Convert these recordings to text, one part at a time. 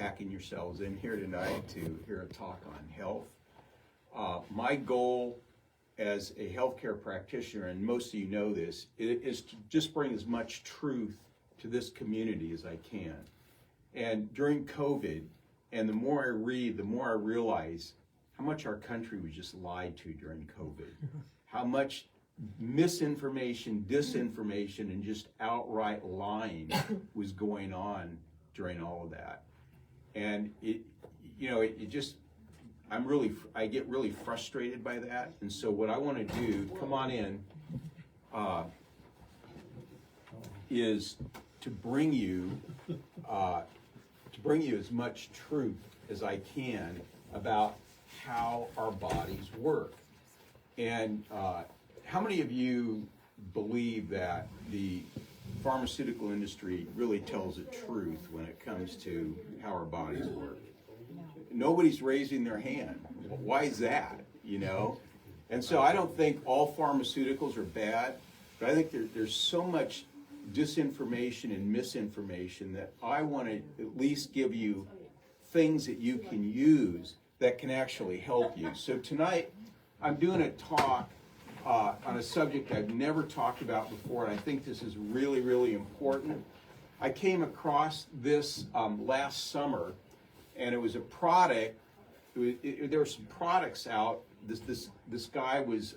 packing yourselves in here tonight to hear a talk on health. My goal as a healthcare practitioner, and most of you know this, is to just bring as much truth to this community as I can. And during COVID, and the more I read, the more I realize how much our country was just lied to during COVID. How much misinformation, disinformation, and just outright lying was going on during all of that. And I get really frustrated by that. And so what I want to do, come on in, is to bring you as much truth as I can about how our bodies work. And how many of you believe that the pharmaceutical industry really tells the truth when it comes to how our bodies work? Nobody's raising their hand. Why is that? And so I don't think all pharmaceuticals are bad, but I think there's so much disinformation and misinformation that I want to at least give you things that you can use that can actually help you. So tonight I'm doing a talk on a subject I've never talked about before, and I think this is really, really important. I came across this last summer, and it was a product. There were some products out. This guy was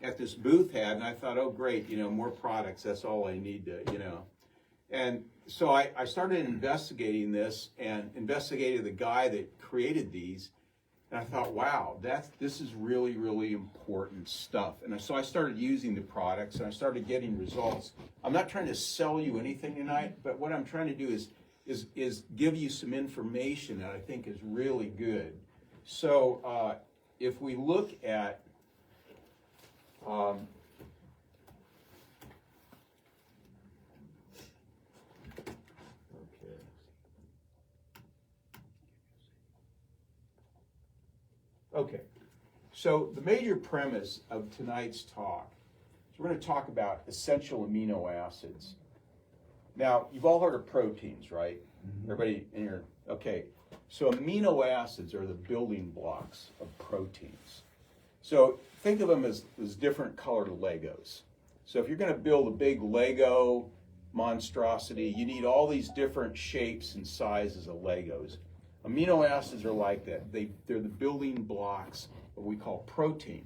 at this booth and I thought, oh great, more products. That's all I need to, And so I started investigating this and investigated the guy that created these. And I thought, wow, this is really, really important stuff. And so I started using the products and I started getting results. I'm not trying to sell you anything tonight, but what I'm trying to do is give you some information that I think is really good. So if we look at Okay, so the major premise of tonight's talk is we're going to talk about essential amino acids. Now, you've all heard of proteins, right? Mm-hmm. Everybody in here? Okay, so amino acids are the building blocks of proteins. So think of them as different colored Legos. So if you're going to build a big Lego monstrosity, you need all these different shapes and sizes of Legos. Amino acids are like that. They're the building blocks of what we call protein.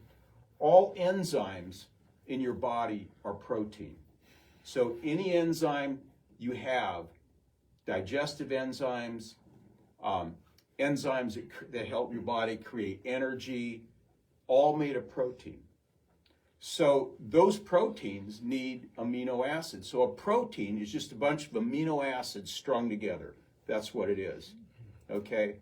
All enzymes in your body are protein. So any enzyme you have, digestive enzymes, enzymes that help your body create energy, all made of protein. So those proteins need amino acids. So a protein is just a bunch of amino acids strung together. That's what it is. Okay.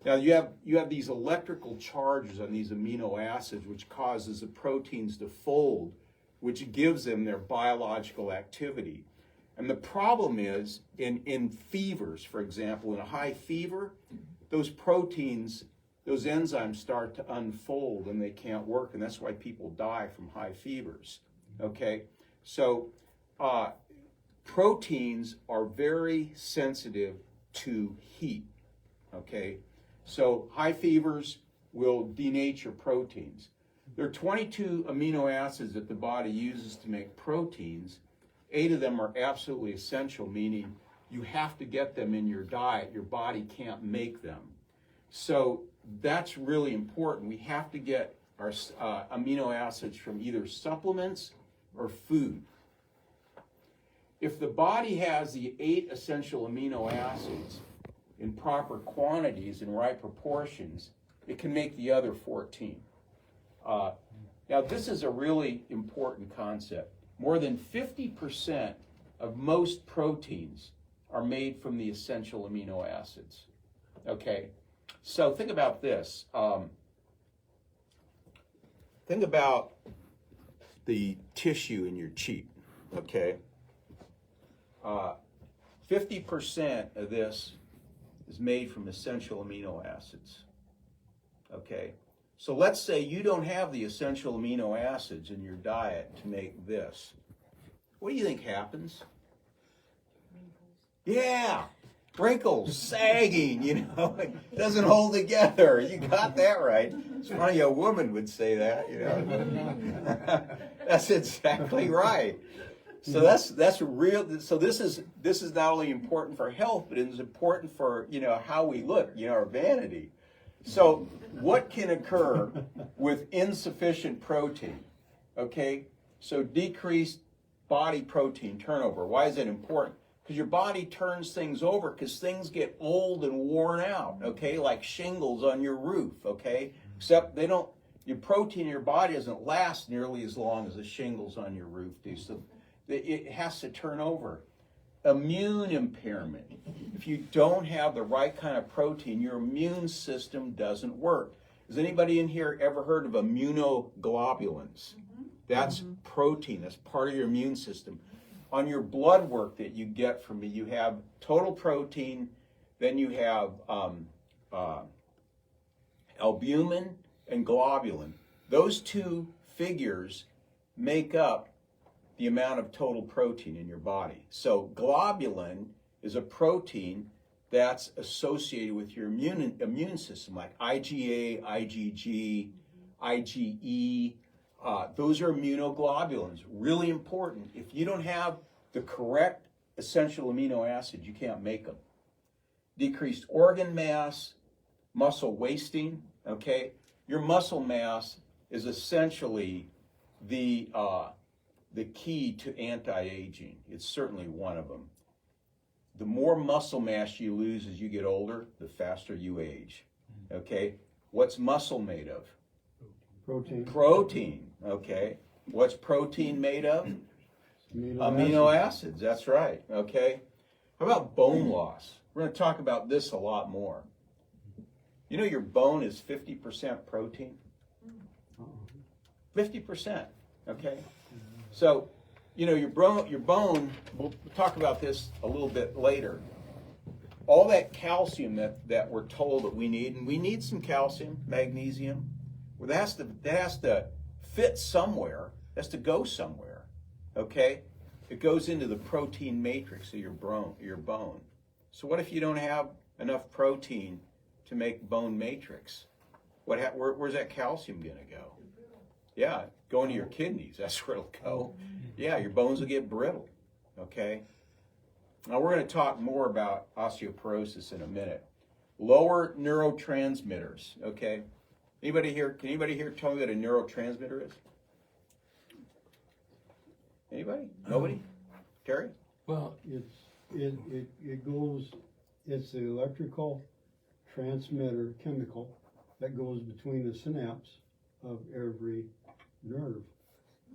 Now you have these electrical charges on these amino acids, which causes the proteins to fold, which gives them their biological activity. And the problem is in fevers, for example, in a high fever, those proteins, those enzymes start to unfold and they can't work, and that's why people die from high fevers. Okay. So proteins are very sensitive to heat. Okay, so high fevers will denature proteins. There are 22 amino acids that the body uses to make proteins. 8 of them are absolutely essential, meaning you have to get them in your diet. Your body can't make them. So that's really important. We have to get our amino acids from either supplements or food. If the body has the 8 essential amino acids in proper quantities and right proportions, it can make the other 14. Now this is a really important concept. More than 50% of most proteins are made from the essential amino acids. Okay, so think about this. Think about the tissue in your cheek, okay? 50% of this is made from essential amino acids. Okay, so let's say you don't have the essential amino acids in your diet to make this. What do you think happens? Yeah, wrinkles, sagging, it doesn't hold together. You got that right. It's funny a woman would say that, That's exactly right. So that's real. So this is not only important for health, but it's important for how we look, our vanity. So what can occur with insufficient protein? Okay, so decreased body protein turnover. Why is that important? Because your body turns things over because things get old and worn out, okay, like shingles on your roof, okay, except your protein in your body doesn't last nearly as long as the shingles on your roof do, so it has to turn over. Immune impairment. If you don't have the right kind of protein, your immune system doesn't work. Has anybody in here ever heard of immunoglobulins? That's protein, that's part of your immune system. On your blood work that you get from me, you have total protein, then you have albumin and globulin. Those two figures make up the amount of total protein in your body. So globulin is a protein that's associated with your immune system, like IgA, IgG, IgE. Those are immunoglobulins, really important. If you don't have the correct essential amino acids, you can't make them. Decreased organ mass, muscle wasting, okay? Your muscle mass is essentially the key to anti-aging. It's certainly one of them. The more muscle mass you lose as you get older, the faster you age, okay? What's muscle made of? Protein. Protein, okay. What's protein made of? Amino acids, that's right, okay. How about bone loss? We're going to talk about this a lot more. Your bone is 50% protein? 50%, okay. So, your bone, we'll talk about this a little bit later. All that calcium that we're told that we need, and we need some calcium, magnesium, well, that has to fit somewhere, has to go somewhere, okay? It goes into the protein matrix of your bone. So what if you don't have enough protein to make bone matrix? Where's that calcium going to go? Yeah, go into your kidneys, that's where it'll go. Yeah, your bones will get brittle, okay? Now we're going to talk more about osteoporosis in a minute. Lower neurotransmitters, okay? Can anybody here tell me what a neurotransmitter is? Anybody? Nobody? Terry? Well, it's the electrical transmitter chemical that goes between the synapse of every nerve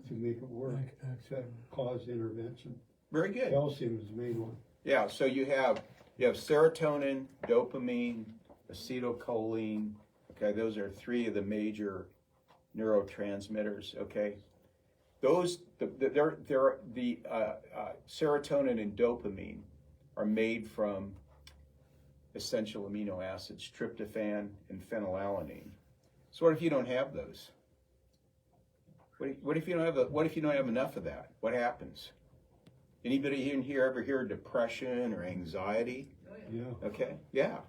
to make it work, to cause intervention. Very good. Calcium is the main one. Yeah, so you have serotonin, dopamine, acetylcholine. Okay, those are three of the major neurotransmitters. Okay, those the serotonin and dopamine are made from essential amino acids, tryptophan and phenylalanine. So what if you don't have those? What if you don't have enough of that? What happens? Anybody in here ever hear depression or anxiety? Yeah. Okay. Yeah.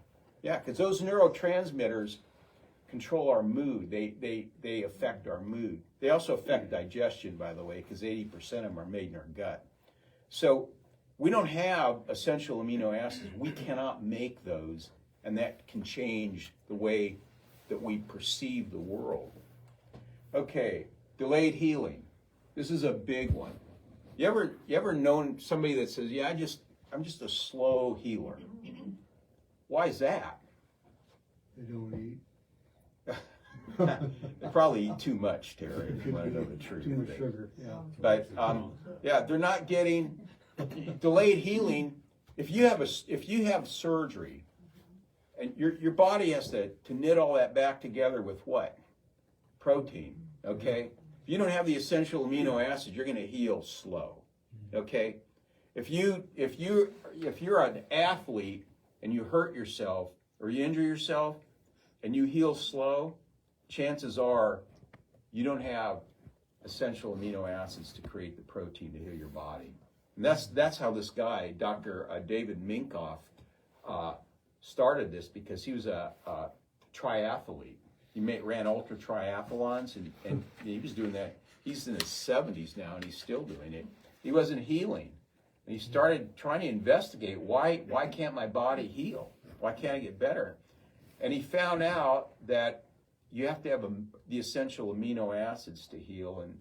Because those neurotransmitters control our mood. They affect our mood. They also affect digestion, by the way, because 80% of them are made in our gut. So we don't have essential amino acids. We cannot make those, and that can change the way that we perceive the world. Okay, delayed healing. This is a big one. You ever known somebody that says, "Yeah, I'm just a slow healer"? Why is that? They don't eat. They probably eat too much, Terry, if you want to know the truth. Too much sugar, yeah. But they're not getting delayed healing. If you have surgery, and your body has to knit all that back together with what? Protein. Okay. If you don't have the essential amino acids, you're going to heal slow. Okay. If you're an athlete and you hurt yourself or you injure yourself and you heal slow, chances are you don't have essential amino acids to create the protein to heal your body. And that's how this guy, Dr. David Minkoff, started this because he was a triathlete. He ran ultra triathlons, and he was doing that. He's in his 70s now, and he's still doing it. He wasn't healing. And he started trying to investigate, why can't my body heal? Why can't I get better? And he found out that you have to have the essential amino acids to heal, and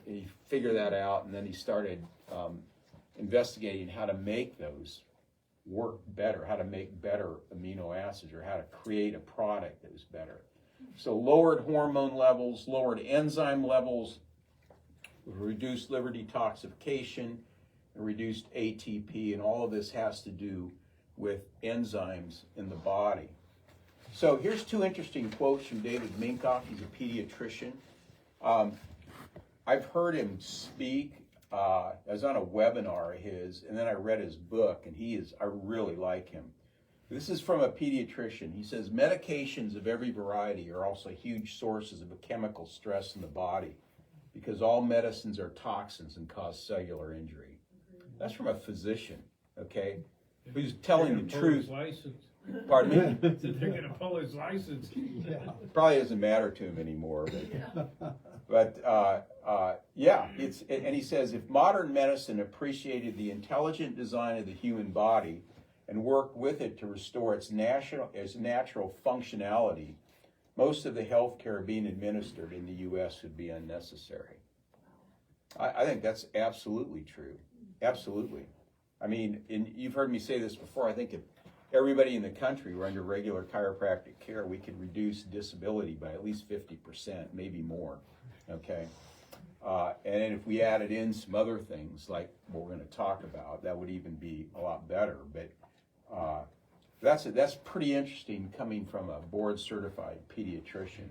he figured that out, and then he started investigating how to make those work better, how to make better amino acids, or how to create a product that was better. So lowered hormone levels, lowered enzyme levels, reduced liver detoxification, and reduced ATP, and all of this has to do with enzymes in the body. So here's two interesting quotes from David Minkoff. He's a pediatrician. I've heard him speak. I was on a webinar of his, and then I read his book, and I really like him. This is from a pediatrician. He says, medications of every variety are also huge sources of a chemical stress in the body because all medicines are toxins and cause cellular injury. That's from a physician, okay, who's telling the truth. Pardon me? They're going to pull his license. Yeah. Probably doesn't matter to him anymore. But and he says, if modern medicine appreciated the intelligent design of the human body and worked with it to restore its natural functionality, most of the health care being administered in the U.S. would be unnecessary. I think that's absolutely true. Absolutely. I mean, you've heard me say this before. I think if everybody in the country were under regular chiropractic care, we could reduce disability by at least 50%, maybe more. Okay? And if we added in some other things like what we're going to talk about, that would even be a lot better. But that's pretty interesting coming from a board-certified pediatrician.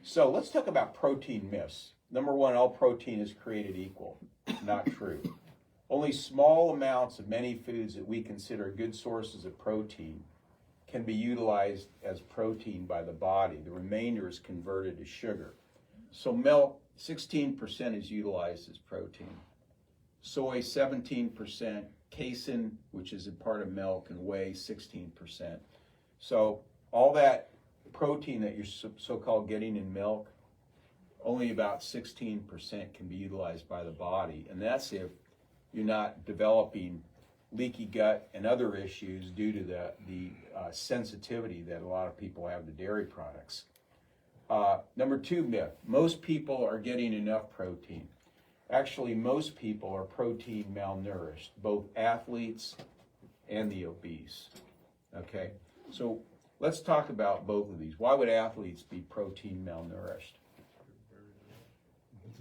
So let's talk about protein myths. Number one, all protein is created equal. Not true. Only small amounts of many foods that we consider good sources of protein can be utilized as protein by the body. The remainder is converted to sugar. So milk, 16% is utilized as protein. Soy, 17%. Casein, which is a part of milk, and whey, 16%. So all that protein that you're so-called getting in milk, only about 16% can be utilized by the body. And that's if you're not developing leaky gut and other issues due to the sensitivity that a lot of people have to dairy products. Number two myth, most people are getting enough protein. Actually, most people are protein malnourished, both athletes and the obese. Okay, so let's talk about both of these. Why would athletes be protein malnourished?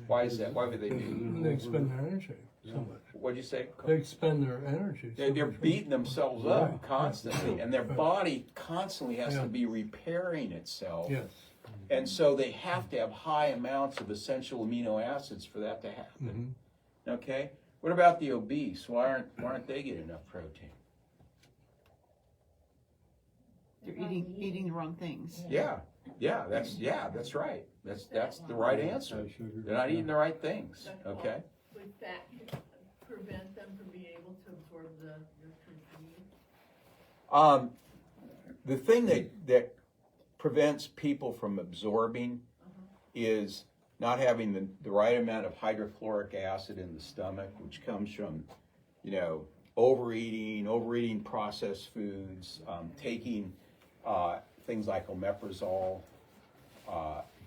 Why is that? Why would they be? They expend their energy so much. What'd you say? They expend their energy. They're beating themselves up Right. constantly, and their body constantly has to be repairing itself. Yes. And so they have to have high amounts of essential amino acids for that to happen. Mm-hmm. Okay? What about the obese? Why aren't they getting enough protein? They're eating the wrong things. That's right. That's the right answer. They're not eating the right things. Okay? Would fat prevent them from being able to absorb the nutrients needed? The thing that prevents people from absorbing is not having the right amount of hydrochloric acid in the stomach, which comes from, overeating processed foods, taking things like omeprazole.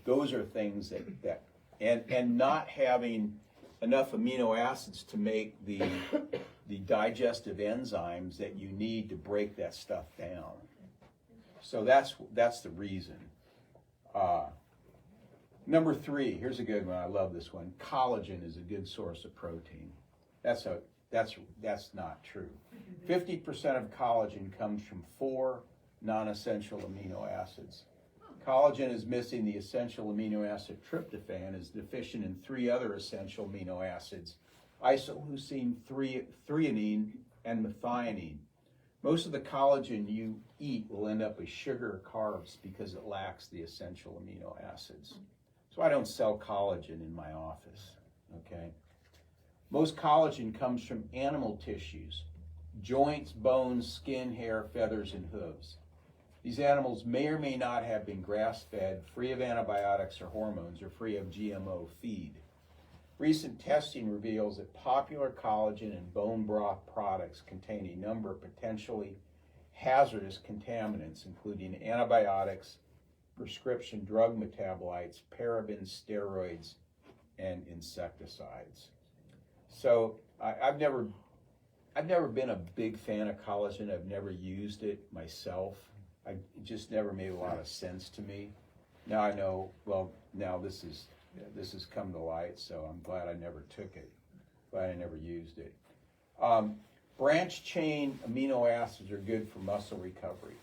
Those are things that and not having enough amino acids to make the digestive enzymes that you need to break that stuff down. So that's the reason. Number three, here's a good one. I love this one. Collagen is a good source of protein. That's not true. 50% of collagen comes from 4 non-essential amino acids. Collagen is missing the essential amino acid tryptophan, is deficient in 3 other essential amino acids, isoleucine, threonine, and methionine. Most of the collagen you eat will end up as sugar or carbs because it lacks the essential amino acids. So I don't sell collagen in my office, okay? Most collagen comes from animal tissues. joints, bones, skin, hair, feathers, and hooves. These animals may or may not have been grass-fed, free of antibiotics or hormones, or free of GMO feed. Recent testing reveals that popular collagen and bone broth products contain a number of potentially hazardous contaminants, including antibiotics, prescription drug metabolites, parabens, steroids, and insecticides. So I've never been a big fan of collagen. I've never used it myself. It just never made a lot of sense to me. Now I know, well, now this has come to light, so I'm glad I never took it, glad I never used it. Branch chain amino acids are good for muscle recovery.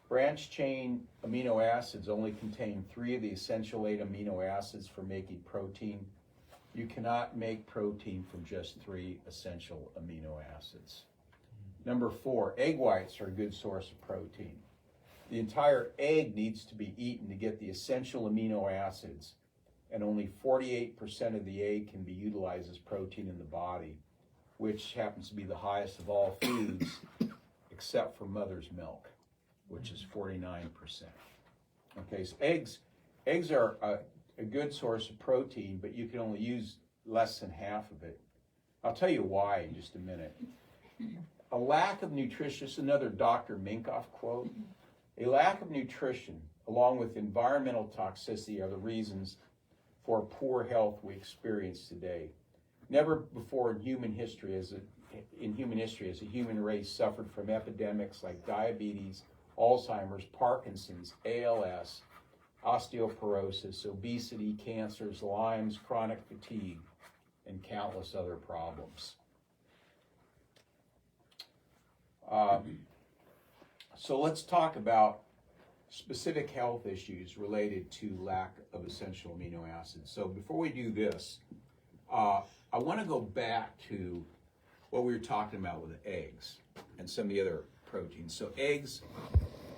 Branch chain amino acids only contain 3 of the essential 8 amino acids for making protein. You cannot make protein from just 3 essential amino acids. Number 4, egg whites are a good source of protein. The entire egg needs to be eaten to get the essential amino acids, and only 48% of the egg can be utilized as protein in the body, which happens to be the highest of all foods except for mother's milk, which is 49%. Okay, so eggs are a good source of protein, but you can only use less than half of it. I'll tell you why in just a minute. A lack of nutrition, another Dr. Minkoff quote, a lack of nutrition along with environmental toxicity are the reasons for poor health we experience today. Never before in human history has a human race suffered from epidemics like diabetes, Alzheimer's, Parkinson's, ALS, osteoporosis, obesity, cancers, Lyme's, chronic fatigue, and countless other problems. So let's talk about specific health issues related to lack of essential amino acids. So before we do this, I want to go back to what we were talking about with the eggs and some of the other proteins. So eggs,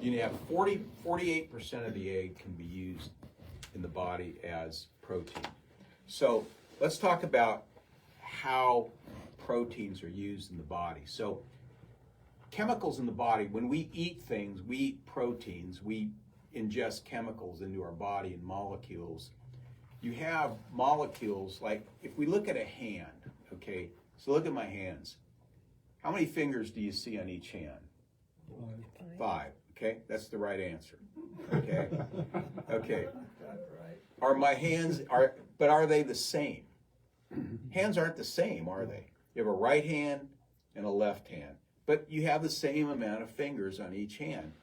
you have 48% of the egg can be used in the body as protein. So let's talk about how proteins are used in the body. So chemicals in the body, when we eat things, we eat proteins, we ingest chemicals into our body and molecules. You have molecules, like if we look at a hand, okay, so look at my hands. How many fingers do you see on each hand? 5, okay, that's the right answer, okay, okay. Are my hands, but are they the same? Hands aren't the same, are they? You have a right hand and a left hand, but you have the same amount of fingers on each hand.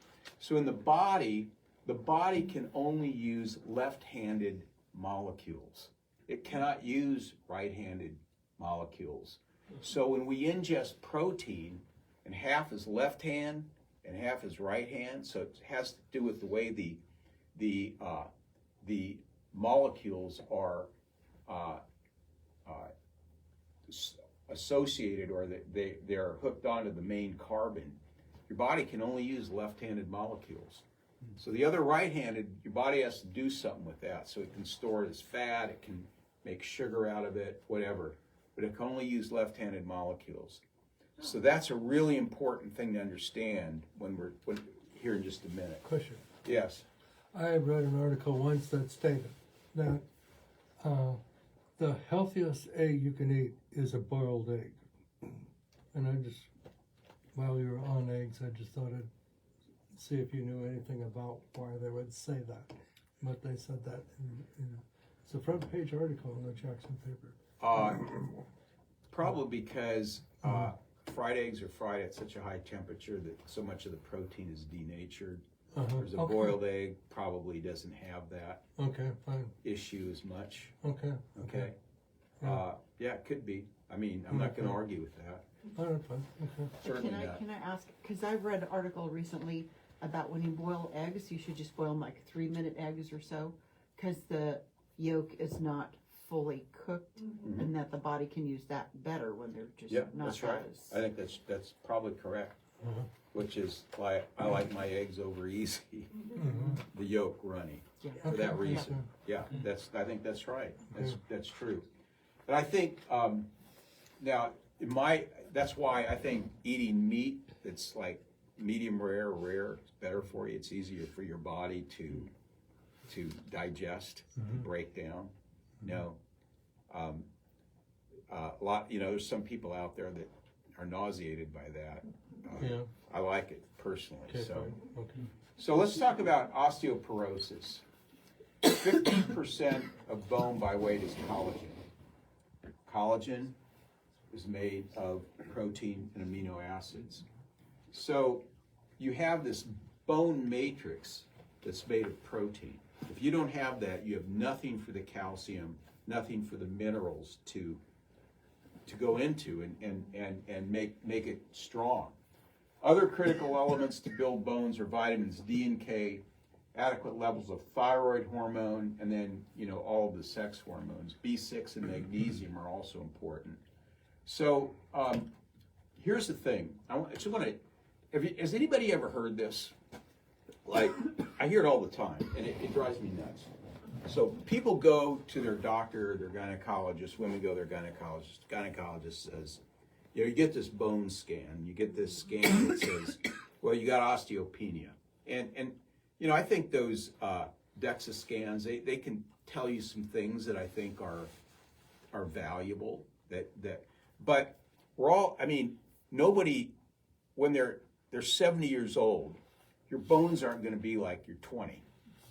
So in the body can only use left-handed molecules. It cannot use right-handed molecules. So when we ingest protein, and half is left hand and half is right hand, so it has to do with the way the molecules are associated, or they're hooked onto the main carbon. Your body can only use left-handed molecules. So the other right-handed, your body has to do something with that. So it can store it as fat, it can make sugar out of it, whatever. But it can only use left-handed molecules. So that's a really important thing to understand when here in just a minute. Question. Yes. I read an article once that stated that the healthiest egg you can eat is a boiled egg. And I just, while you were on eggs, I just thought I'd see if you knew anything about why they would say that. But they said that it's a front page article in the Jackson paper. Probably because fried eggs are fried at such a high temperature that so much of the protein is denatured. Whereas a boiled egg probably doesn't have that issue as much. Okay. Yeah, it could be. I mean, I'm not going to argue with that. Certainly not. Can I ask, because I read an article recently about when you boil eggs, you should just boil them like 3-minute eggs or so, because the yolk is not fully cooked, and that the body can use that better when they're just not that's right. as... I think that's probably correct. Which is why I like my eggs over easy, the yolk runny, for that reason. Yeah, I think that's right. That's true. But I think now that's why I think eating meat that's like medium rare or rare is better for you. It's easier for your body to digest, to break down. A lot, there's some people out there that are nauseated by that. Yeah. I like it personally. Okay, So, fine. Okay. so let's talk about osteoporosis. 50% of bone by weight is collagen. Collagen is made of protein and amino acids. So you have this bone matrix that's made of protein. If you don't have that, you have nothing for the calcium, nothing for the minerals to go into and make it strong. Other critical elements to build bones are vitamins D and K, adequate levels of thyroid hormone, and then all of the sex hormones. B6 and magnesium are also important. So here's the thing. Has anybody ever heard this? Like, I hear it all the time, and it drives me nuts. So people go to their doctor, their gynecologist, women go to their gynecologist. Gynecologist says, you get this bone scan. You get this scan that says, well, you got osteopenia. And I think those DEXA scans, they can tell you some things that I think are valuable. But we're all, nobody, when they're 70 years old, your bones aren't going to be like you're 20.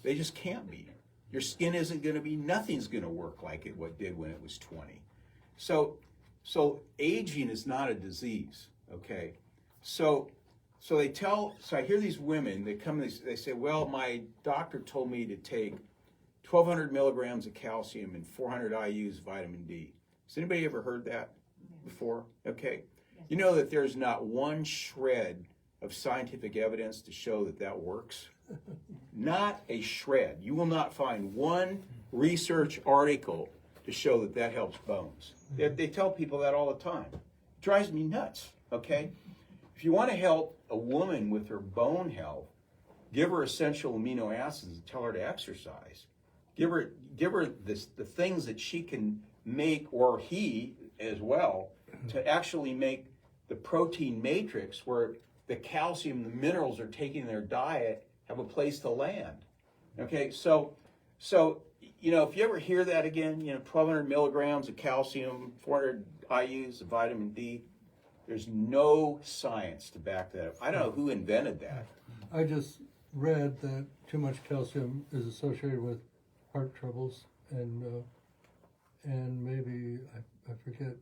They just can't be. Your skin isn't going to be, nothing's going to work like it did when it was 20. So aging is not a disease, okay? So I hear these women, they say, well, my doctor told me to take 1,200 milligrams of calcium and 400 IUs vitamin D. Has anybody ever heard that before? Okay. You know that there's not one shred of scientific evidence to show that works? Not a shred. You will not find one research article to show that helps bones. They tell people that all the time. It drives me nuts, okay? If you want to help a woman with her bone health, give her essential amino acids and tell her to exercise. Give her the things that she can make, or he as well, to actually make the protein matrix where the calcium, the minerals are taking their diet, have a place to land. Okay, so if you ever hear that again, 1,200 milligrams of calcium, 400 IUs of vitamin D, there's no science to back that up. I don't know who invented that. I just read that too much calcium is associated with heart troubles and maybe I forget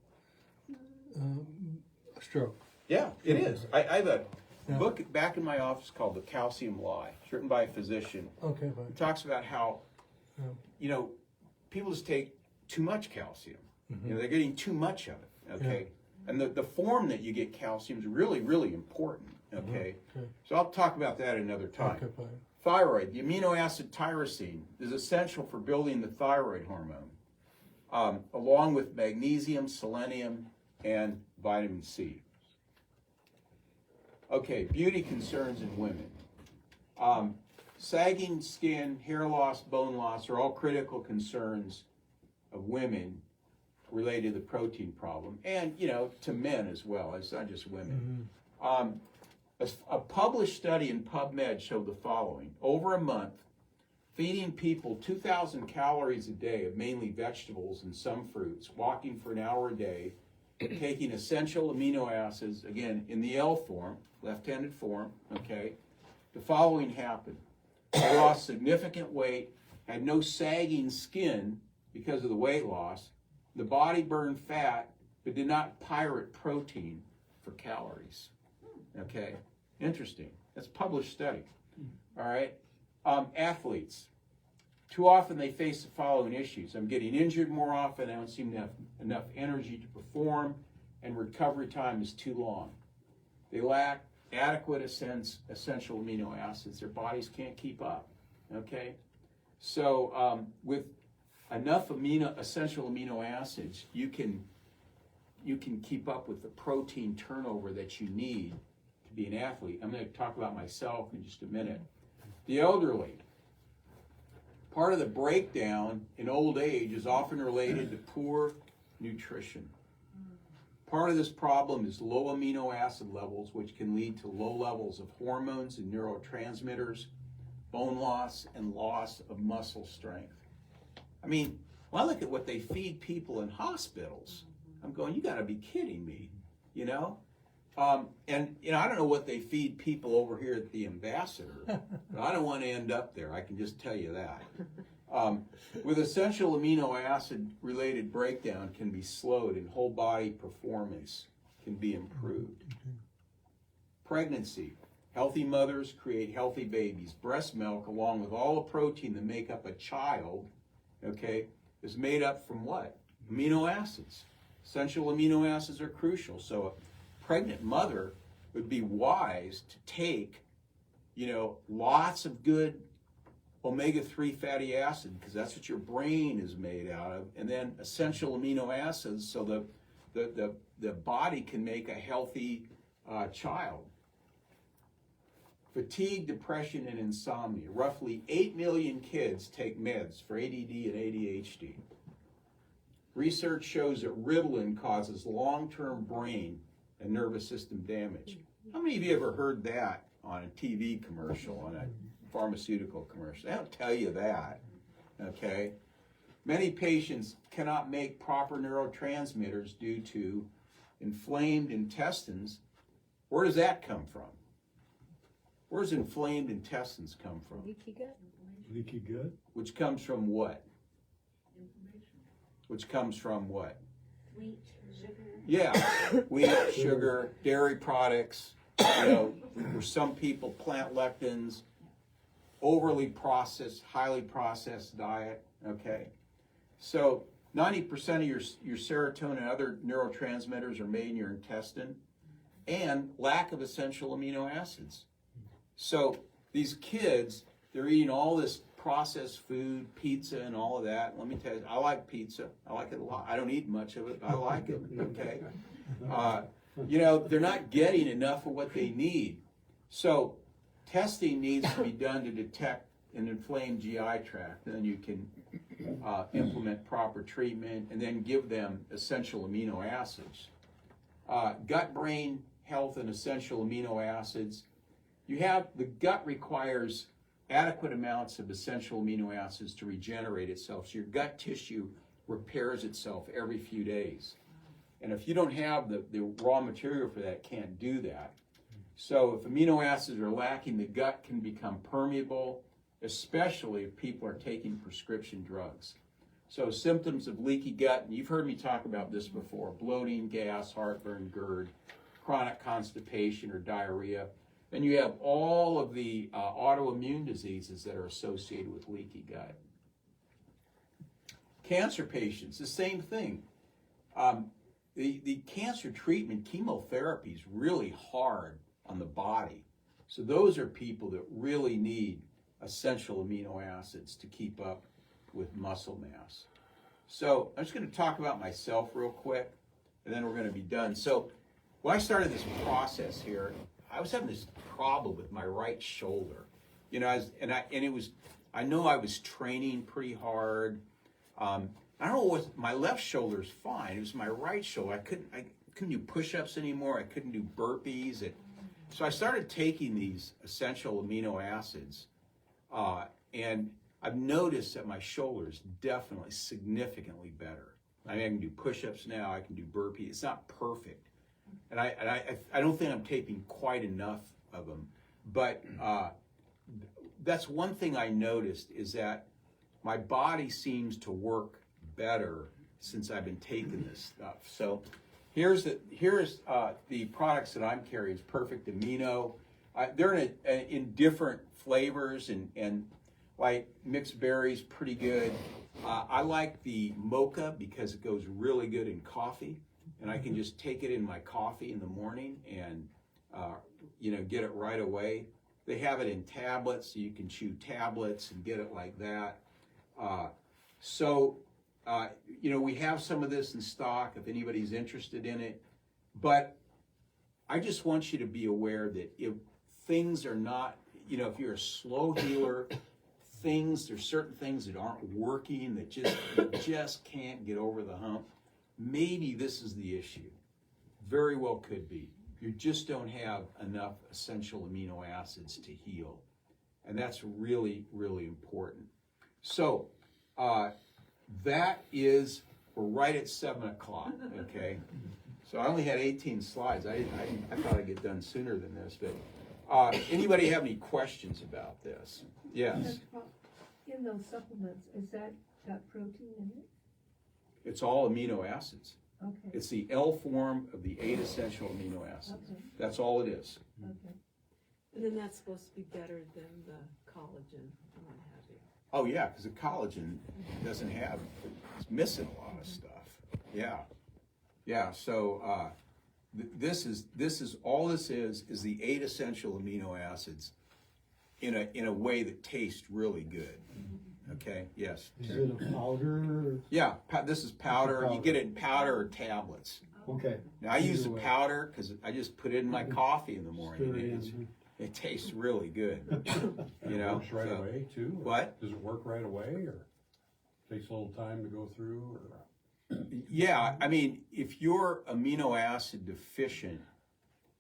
a stroke. Yeah, it is. I have a book back in my office called The Calcium Lie. It's written by a physician. Okay, fine. It talks about how, people just take too much calcium. Mm-hmm. They're getting too much of it, okay? Yeah. And the form that you get calcium is really, really important, okay? Okay. So I'll talk about that another time. Okay, fine. Thyroid, the amino acid tyrosine is essential for building the thyroid hormone, along with magnesium, selenium, and vitamin C. Okay, beauty concerns in women. Sagging skin, hair loss, bone loss are all critical concerns of women related to the protein problem, and to men as well. It's not just women. Mm-hmm. A published study in PubMed showed the following: over a month, feeding people 2,000 calories a day of mainly vegetables and some fruits, walking for an hour a day, taking essential amino acids, again in the L form, left-handed form, okay, the following happened. They lost significant weight, had no sagging skin because of the weight loss. The body burned fat, but did not pirate protein for calories. Okay, interesting. That's a published study. All right, athletes. Too often they face the following issues. I'm getting injured more often. I don't seem to have enough energy to perform, and recovery time is too long. They lack adequate essential amino acids. Their bodies can't keep up. Okay, so with enough essential amino acids, you can keep up with the protein turnover that you need to be an athlete. I'm going to talk about myself in just a minute. The elderly. Part of the breakdown in old age is often related to poor nutrition. Part of this problem is low amino acid levels, which can lead to low levels of hormones and neurotransmitters, bone loss, and loss of muscle strength. I mean, when I look at what they feed people in hospitals, I'm going, you gotta be kidding me, you know? And, you know, I don't know what they feed people over here at the Ambassador, but I don't want to end up there, I can just tell you that. With essential amino acid related breakdown can be slowed and whole body performance can be improved. Pregnancy. Healthy mothers create healthy babies. Breast milk, along with all the protein that make up a child, okay, is made up from what? Amino acids. Essential amino acids are crucial. So a pregnant mother would be wise to take, you know, lots of good omega-3 fatty acid, because that's what your brain is made out of, and then essential amino acids so the body can make a healthy child. Fatigue, depression, and insomnia. Roughly 8 million kids take meds for ADD and ADHD. Research shows that Ritalin causes long-term brain and nervous system damage. How many of you ever heard that on a TV commercial, on a pharmaceutical commercial? They don't tell you that, okay? Many patients cannot make proper neurotransmitters due to inflamed intestines. Where does that come from? Where does inflamed intestines come from? Leaky gut. Leaky gut? Which comes from what? Information. Which comes from what? Wheat, sugar. Yeah, wheat, sugar, dairy products, you know, for some people, plant lectins, overly processed, highly processed diet, okay? So 90% of your serotonin and other neurotransmitters are made in your intestine, and lack of essential amino acids. So these kids, they're eating all this processed food, pizza and all of that. Let me tell you, I like pizza. I like it a lot. I don't eat much of it, but I like it, okay? You know, they're not getting enough of what they need. So testing needs to be done to detect an inflamed GI tract. Then you can implement proper treatment and then give them essential amino acids. Gut-brain health and essential amino acids. You have, the gut requires adequate amounts of essential amino acids to regenerate itself. So your gut tissue repairs itself every few days. And if you don't have the raw material for that, it can't do that. So if amino acids are lacking, the gut can become permeable, especially if people are taking prescription drugs. So symptoms of leaky gut, and you've heard me talk about this before: bloating, gas, heartburn, GERD, chronic constipation or diarrhea. Then you have all of the autoimmune diseases that are associated with leaky gut. Cancer patients, the same thing. The cancer treatment, chemotherapy, is really hard on the body. So those are people that really need essential amino acids to keep up with muscle mass. So I'm just going to talk about myself real quick, and then we're going to be done. So when I started this process here, I was having this problem with my right shoulder. You know, I know I was training pretty hard. I don't know what, my left shoulder's fine. It was my right shoulder. I couldn't do push-ups anymore. I couldn't do burpees. So I started taking these essential amino acids, and I've noticed that my shoulder is definitely significantly better. I mean, I can do push-ups now. I can do burpees. It's not perfect, and I don't think I'm taking quite enough of them. But that's one thing I noticed, is that my body seems to work better since I've been taking this stuff. So here's the products that I'm carrying. It's Perfect Amino. They're in different flavors, and like mixed berries, pretty good. I like the mocha because it goes really good in coffee, and I can just take it in my coffee in the morning and get it right away. They have it in tablets, so you can chew tablets and get it like that. We have some of this in stock if anybody's interested in it. But I just want you to be aware that if things are not, if you're a slow healer, there's certain things that aren't working, that you just can't get over the hump, maybe this is the issue. Very well could be. You just don't have enough essential amino acids to heal. And that's really, really important. So, we're right at 7 o'clock, okay? So I only had 18 slides. I thought I'd get done sooner than this, but anybody have any questions about this? Yes. In those supplements, is that got protein in it? It's all amino acids. Okay, It's the L form of the 8 essential amino acids. Okay. That's all it is. okay. And then that's supposed to be better than the collagen and what have you. Oh yeah, because the collagen doesn't have, it's missing a lot of stuff. Yeah, yeah. So this is all this is the 8 essential amino acids in a way that tastes really good. Okay. Yes. Is it a powder? Yeah. This is powder. You get it in powder or tablets. Okay. Now I use the Either way. powder because I just put it in my coffee in the morning. Stir it and in. it tastes really good. You It know. works right so- away too? or What? Does it work right away or takes a little time to go through or? Yeah, I mean, if you're amino acid deficient,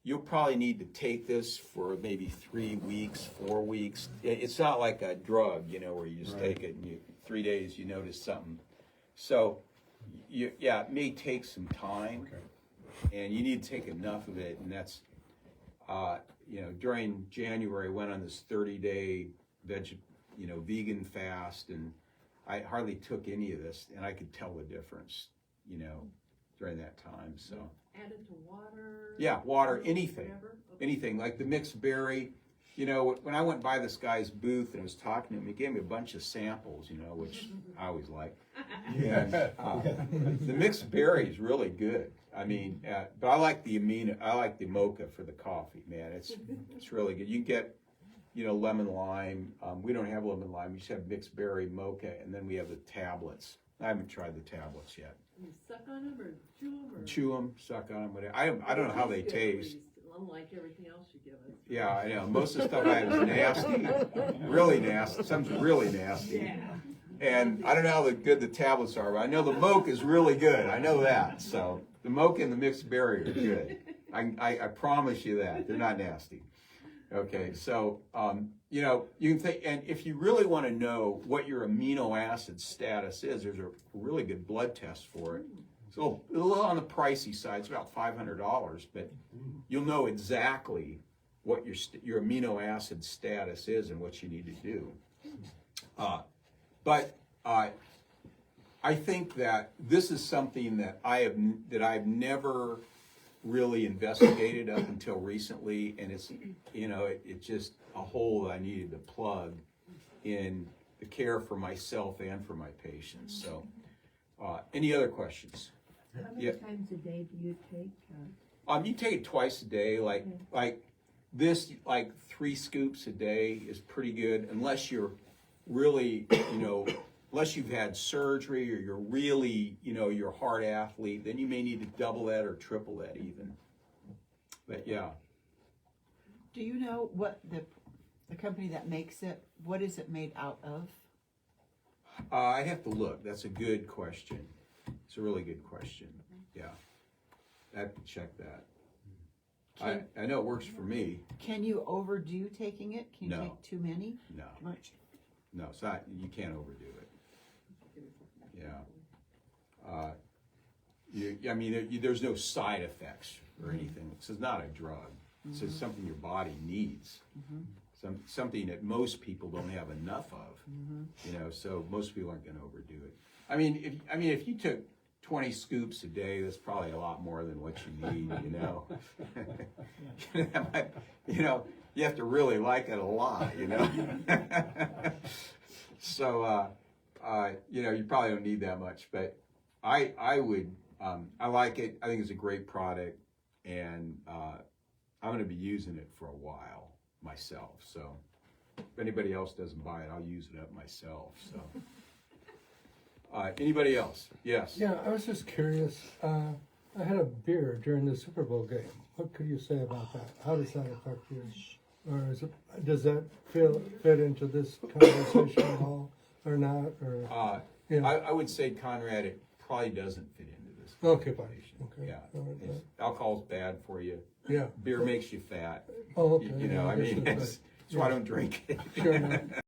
you'll probably need to take this for maybe 3 weeks, 4 weeks. It's not like a drug, you know, where you just Right. take it and 3 days you notice something. So, yeah, it may take some time, Okay. and you need to take enough of it. And that's, you know, during January, I went on this 30-day vegan fast, and I hardly took any of this, and I could tell the difference, you know, during that time. So. Add it to water? Yeah, water, anything, Whatever? Okay. anything, like the mixed berry. You know, when I went by this guy's booth and I was talking to him, he gave me a bunch of samples, you know, which I always like. And, the mixed berry is really good. I mean, but I like the mocha for the coffee, man. It's really good. You can get, you know, lemon lime. We don't have lemon lime. We just have mixed berry mocha, and then we have the tablets. I haven't tried the tablets yet. You suck on them or chew them or? Chew them, suck on them, whatever. I don't know how they Tastes good, at taste. least, unlike everything else you give us. Yeah, I know. Most of the stuff I have is nasty, really nasty. Some's really nasty. Yeah. And I don't know how good the tablets are, but I know the mocha is really good. I know that. So the mocha and the mixed berry are good. I promise you that. They're not nasty. Okay, so, you know, you can think, and if you really want to know what your amino acid status is, there's a really good blood test for it. So a little on the pricey side, it's about $500, but you'll know exactly what your amino acid status is and what you need to do. But I think that this is something that I've never really investigated up until recently, and it's, you know, it's just a hole that I needed to plug in the care for myself and for my patients. So, any other questions? How many Yeah. times a day do you take? You take it twice a day, like this, like 3 scoops a day is pretty good, unless you're really, you know, unless you've had surgery or you're really, you know, you're a hard athlete, then you may need to double that or triple that even. But yeah. Do you know what the company that makes it, what is it made out of? I'd have to look. That's a good question. It's a really good question. Yeah. I have to check that. I know it works for me. Can you overdo taking it? Can you No. take too many? No. Too much? No, it's not, you can't overdo it. Yeah. I mean, there's no side effects or anything. This is not a drug. This is something your body needs. Something that most people don't have enough of. You know, so most people aren't going to overdo it. I mean, if you took 20 scoops a day, that's probably a lot more than what you need. You know, you know, you have to really like it a lot. You know, so you know, you probably don't need that much, but I would. I like it. I think it's a great product, and I'm going to be using it for a while myself. So if anybody else doesn't buy it, I'll use it up myself. So anybody else? Yes. Yeah, I was just curious. I had a beer during the Super Bowl game. What could you say about that? How does that affect you? Or does that fit into this conversation at all, or not? Or I would say, Conrad, it probably doesn't fit into this Okay, buddy, okay. Yeah, All right, it's- alcohol's bad for you. yeah. Beer makes you fat. Oh, okay. You know, yeah, I mean, guess that's why I don't drink it. Sure enough.